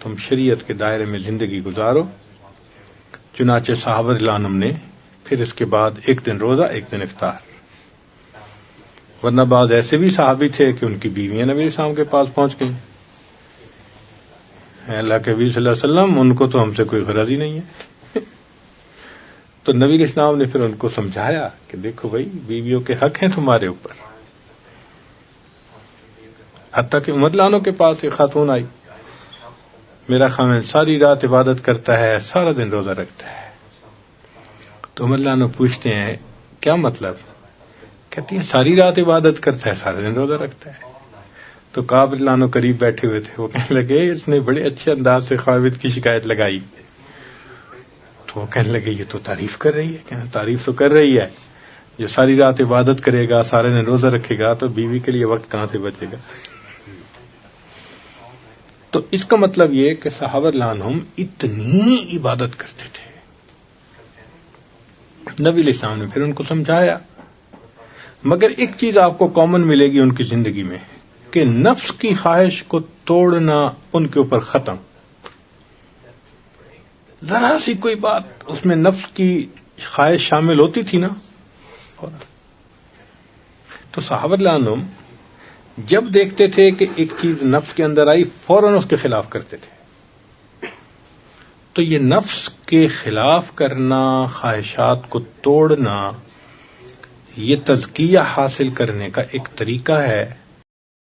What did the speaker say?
تم شریعت کے دائرے میں زندگی گزارو. چنانچہ صحابہ رضی اللہ عنہم نے پھر اس کے بعد ایک دن روزہ ایک دن افطار. ورنہ بعض ایسے بھی صحابی تھے کہ ان کی بیویاں نبی علیہ السلام کے پاس پہنچ گئیں. اللہ کے نبی صلی اللہ علیہ وسلم ان کو تو ہم سے کوئی غرض ہی نہیں ہے. تو نبی علیہ السلام نے پھر ان کو سمجھایا کہ دیکھو بھائی بیویوں کے حق ہیں تمہارے اوپر. حتیٰ کہ عمر لانوں کے پاس ایک خاتون آئی, میرا خاوند ساری رات عبادت کرتا ہے, سارا دن روزہ رکھتا ہے. تو عمر لانوں پوچھتے ہیں کیا مطلب؟ کہتی ہے ساری رات عبادت کرتا ہے, سارا دن روزہ رکھتا ہے. تو کعب رضی اللہ عنہ قریب بیٹھے ہوئے تھے, وہ کہنے لگے اس نے بڑے اچھے انداز سے خاوند کی شکایت لگائی. تو وہ کہنے لگے یہ تو تعریف کر رہی ہے. کہنا تعریف تو کر رہی ہے, جو ساری رات عبادت کرے گا, سارے دن روزہ رکھے گا, تو بیوی کے لیے وقت کہاں سے بچے گا؟ تو اس کا مطلب یہ کہ صحابہ رضی اللہ عنہم اتنی عبادت کرتے تھے. نبی علیہ السلام نے پھر ان کو سمجھایا. مگر ایک چیز آپ کو کامن ملے گی ان کی زندگی میں کہ نفس کی خواہش کو توڑنا ان کے اوپر ختم. ذرا سی کوئی بات اس میں نفس کی خواہش شامل ہوتی تھی نا. تو صحابہ رضی اللہ عنہم جب دیکھتے تھے کہ ایک چیز نفس کے اندر آئی فوراً اس کے خلاف کرتے تھے. تو یہ نفس کے خلاف کرنا, خواہشات کو توڑنا, یہ تزکیہ حاصل کرنے کا ایک طریقہ ہے